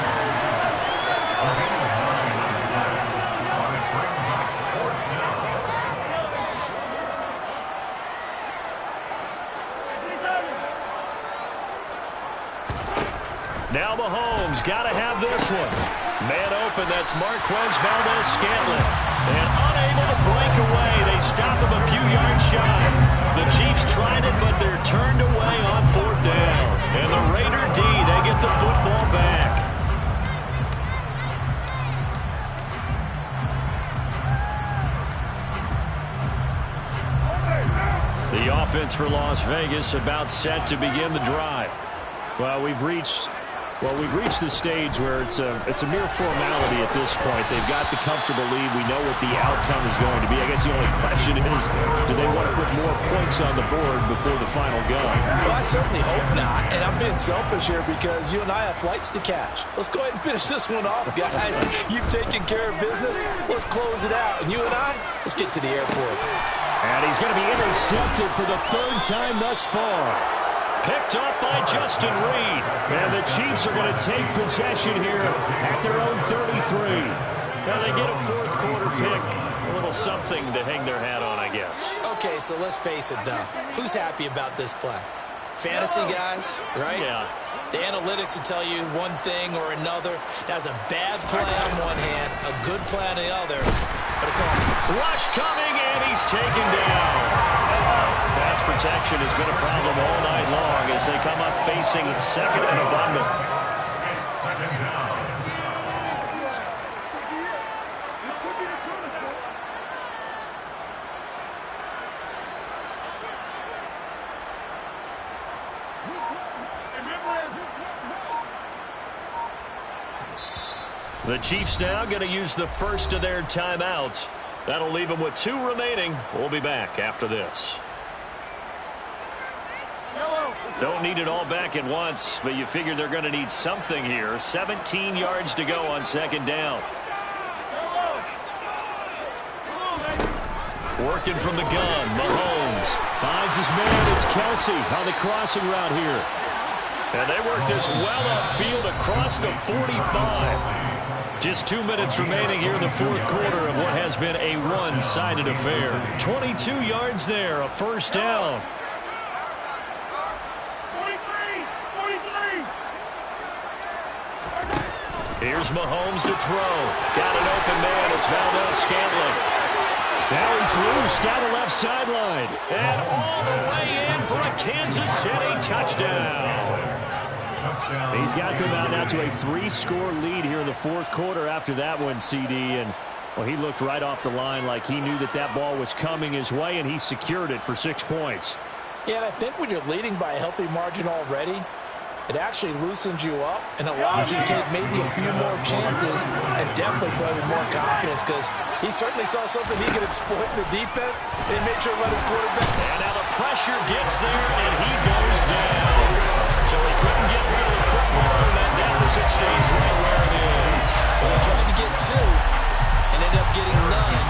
S1: Now Mahomes got to have this one. Man open, that's Marquez Valdez-Scantling. And unable to break away, they stop him a few yards shy. The Chiefs tried it, but they're turned away on 4th down. And the Raider D, they get the football back. The offense for Las Vegas about set to begin the drive. Well, we've reached the stage where it's a mere formality at this point. They've got the comfortable lead. We know what the outcome is going to be. I guess the only question is, do they want to put more points on the board before the final gun?
S3: Well, I certainly hope not. And I'm being selfish here because you and I have flights to catch. Let's go ahead and finish this one off, guys. You've taken care of business. Let's close it out. And you and I, let's get to the airport.
S1: And he's going to be intercepted for the 3rd time thus far. Picked up by Justin Reed. And the Chiefs are going to take possession here at their own 33. Now they get a 4th quarter pick. A little something to hang their hat on, I guess.
S3: Okay, so let's face it, though. Who's happy about this play? Fantasy guys, right?
S1: Yeah.
S3: The analytics will tell you one thing or another. That's a bad play on one hand, a good play on the other. But it's all.
S1: Rush coming, and he's taken down. Pass protection has been a problem all night long as they come up facing 2nd and a bundle.
S4: Second down.
S1: The Chiefs now going to use the first of their timeouts. That'll leave them with 2 remaining. We'll be back after this. Don't need it all back at once, but you figure they're going to need something here. 17 yards to go on 2nd down. Working from the gun, Mahomes finds his man. It's Kelsey on the crossing route here. And they work this well upfield across the 45. Just 2 minutes remaining here in the 4th quarter of what has been a one-sided affair. 22 yards there, a 1st down. Here's Mahomes to throw. Got an open man. It's Valdez-Scantling. Now he's loose. Got the left sideline. And all the way in for a Kansas City touchdown. He's got them out now to a 3-score lead here in the 4th quarter after that one, CD. And, well, he looked right off the line like he knew that that ball was coming his way, and he secured it for 6 points.
S3: Yeah, and I think when you're leading by a healthy margin already, it actually loosens you up and allows you to take maybe a few more chances and definitely play with more confidence because he certainly saw something he could exploit in the defense and he made sure to let his quarterback.
S1: And now the pressure gets there and he goes down. So he couldn't get rid of the football and that deficit stays right where it is.
S3: Well, he tried to get 2 and ended up getting none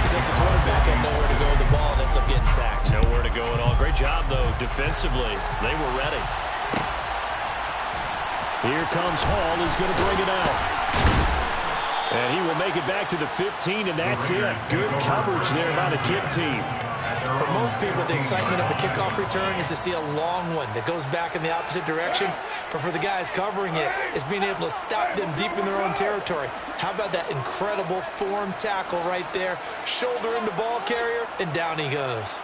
S3: because the quarterback had nowhere to go with the ball and ends up getting sacked.
S1: Nowhere to go at all. Great job, though, defensively. They were ready. Here comes Hall. He's going to bring it out. And he will make it back to the 15, and that's it. Good coverage there by the kick team.
S3: For most people, the excitement of the kickoff return is to see a long one that goes back in the opposite direction. But for the guys covering it, it's being able to stop them deep in their own territory. How about that incredible form tackle right there? Shoulder into ball carrier, and down he goes.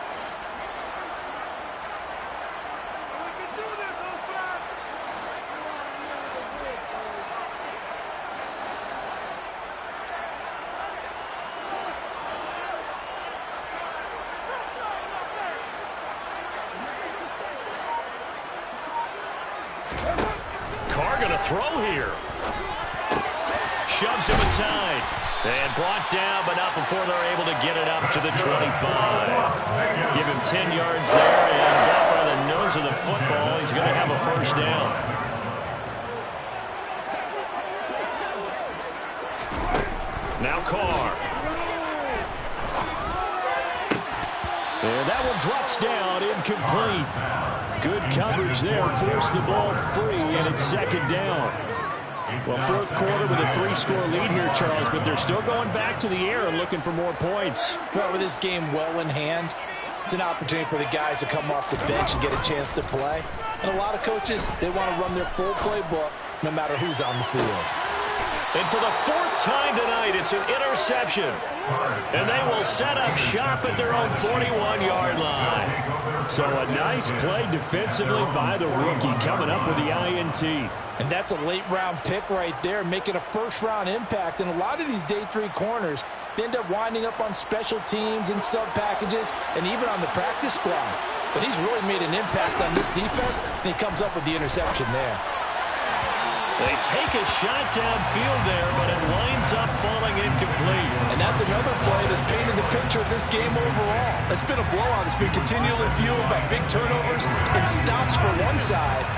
S1: throw here. Shoves him aside. And brought down, but not before they're able to get it up to the 25. Give him 10 yards there, and got by the nose of the football. He's going to have a first down. Now Carr. And that one drops down, incomplete. Good coverage there, forced the ball free, and it's second down. Well, fourth quarter with a 3-score lead here, Charles, but they're still going back to the air and looking for more points.
S3: Well, with this game well in hand, it's an opportunity for the guys to come off the bench and get a chance to play. And a lot of coaches, they want to run their full playbook no matter who's on the field.
S1: And for the fourth time tonight, it's an interception. And they will set up shop at their own 41-yard line. So a nice play defensively by the rookie, coming up with the INT.
S3: And that's a late-round pick right there, making a first-round impact. And a lot of these day 3 corners, they end up winding up on special teams and sub-packages and even on the practice squad. But he's really made an impact on this defense, and he comes up with the interception there.
S1: They take a shot downfield there, but it winds up falling incomplete.
S3: And that's another play that's painted the picture of this game overall. It's been a blowout. It's been continually fueled by big turnovers and stops for one side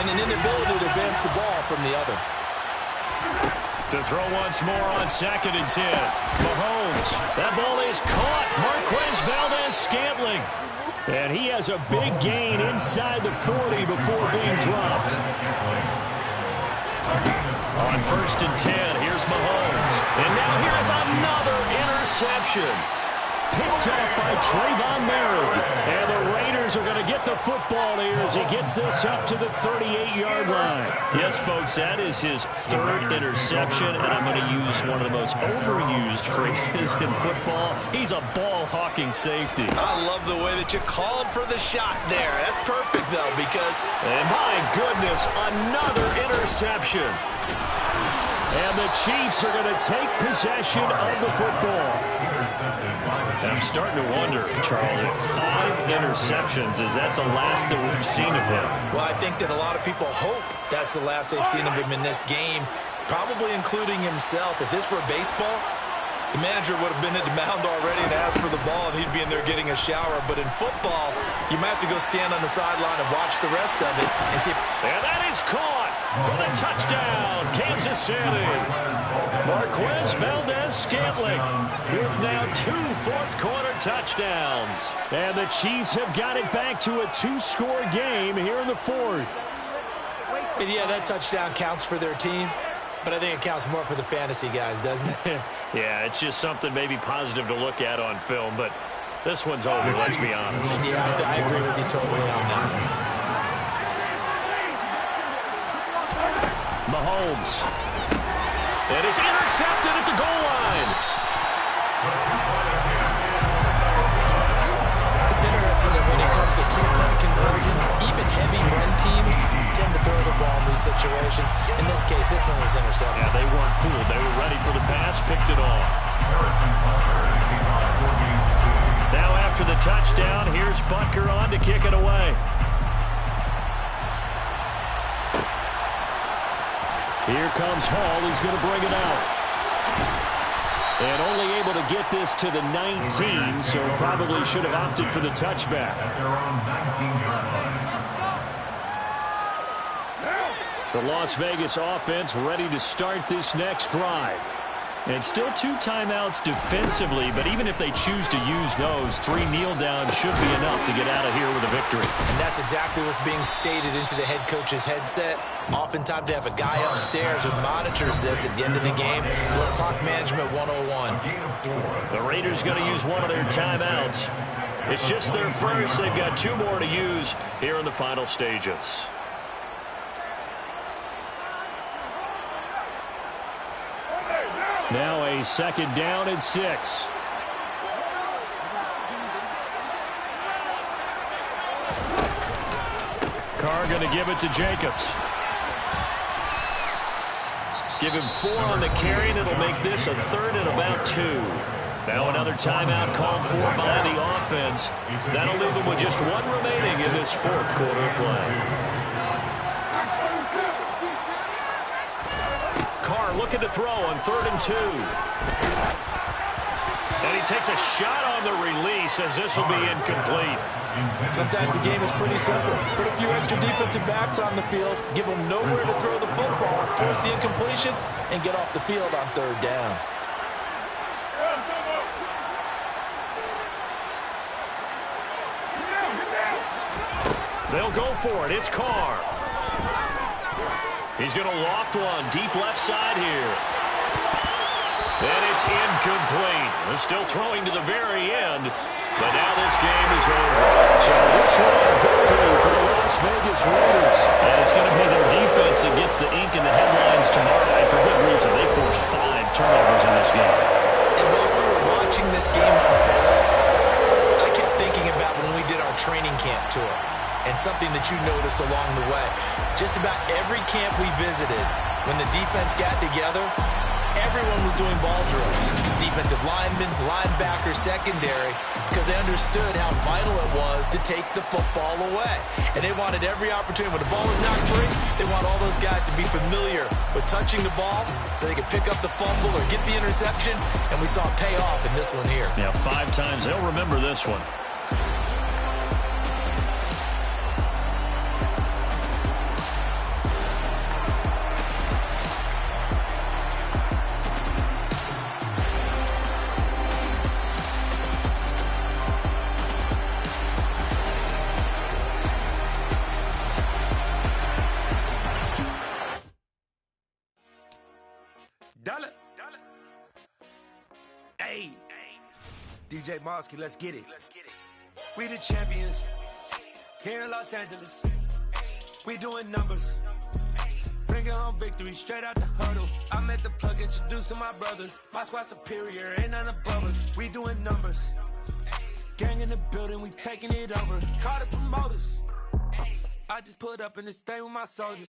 S3: and an inability to advance the ball from the other.
S1: To throw once more on 2nd and 10. Mahomes. That ball is caught. Marquez Valdez-Scantling. And he has a big gain inside the 40 before being dropped. On 1st and 10, here's Mahomes. And now here's another interception. Picked up by Trayvon Merritt. And the Raiders are going to get the football here as he gets this up to the 38-yard line. Yes, folks, that is his 3rd interception, and I'm going to use one of the most overused phrases in football. He's a ball-hawking safety.
S2: I love the way that you called for the shot there. That's perfect, though, because...
S1: And my goodness, another interception. And the Chiefs are going to take possession of the football. And I'm starting to wonder, Charlie, 5 interceptions, is that the last that we've seen of him?
S2: Well, I think that a lot of people hope that's the last they've seen of him in this game, probably including himself. If this were baseball, the manager would have been at the mound already and asked for the ball, and he'd be in there getting a shower. But in football, you might have to go stand on the sideline and watch the rest of it and see if...
S1: And that is caught for the touchdown, Kansas City. Marquez Valdez-Scantling with now 2 fourth-quarter touchdowns. And the Chiefs have got it back to a 2-score game here in the 4th.
S3: And yeah, that touchdown counts for their team. But I think it counts more for the fantasy guys, doesn't it?
S1: Yeah, it's just something maybe positive to look at on film, but this one's over, let's be honest.
S3: Yeah, I agree with you totally on that.
S1: Mahomes. And it's intercepted at the goal line.
S3: It's interesting that when it comes to 2-point conversions, even heavy run teams tend to throw the ball in these situations. In this case, this one was intercepted.
S1: Yeah, they weren't fooled. They were ready for the pass, picked it off. Now after the touchdown, here's Butker on to kick it away. Here comes Hall. He's going to bring it out. And only able to get this to the 19, so probably should have opted for the touchback. The Las Vegas offense ready to start this next drive. And still 2 timeouts defensively, but even if they choose to use those, 3 kneel downs should be enough to get out of here with a victory.
S3: And that's exactly what's being stated into the head coach's headset. Oftentimes they have a guy upstairs who monitors this at the end of the game. The clock management 101.
S1: The Raiders going to use one of their timeouts. It's just their first. They've got 2 more to use here in the final stages. Now a 2nd down and 6. Carr going to give it to Jacobs. Give him 4 on the carry, and it'll make this a 3rd and about 2. Now another timeout called for by the offense. That'll leave them with just 1 remaining in this 4th quarter play. looking to throw on 3rd and 2. And he takes a shot on the release as this will be incomplete.
S3: Sometimes the game is pretty simple. Put a few extra defensive backs on the field, give them nowhere to throw the football, force the incompletion, and get off the field on 3rd down.
S1: They'll go for it. It's Carr. He's going to loft one deep left side here. And it's incomplete. They're still throwing to the very end, but now this game is over. So this one a victory for the Las Vegas Raiders. And it's going to be their defense that gets the ink in the headlines tomorrow night for good reason. They forced 5 turnovers in this game.
S2: And while we were watching this game unfold, I kept thinking about when we did our training camp tour. And something that you noticed along the way. Just about every camp we visited, when the defense got together, everyone was doing ball drills. Defensive linemen, linebackers, secondary, because they understood how vital it was to take the football away. And they wanted every opportunity. When the ball was knocked free, they want all those guys to be familiar with touching the ball so they could pick up the fumble or get the interception. And we saw it pay off in this one here.
S1: Yeah, 5 times. They'll remember this one.
S6: Hey, DJ Mosky, let's get it. We the champions here in Los Angeles. We doing numbers. Bringing home victory straight out the huddle. I met the plug, introduced to my brothers. My squad superior, ain't none above us. We doing numbers. Gang in the building, we taking it over. Call the promoters. I just put up in this thing with my soldiers.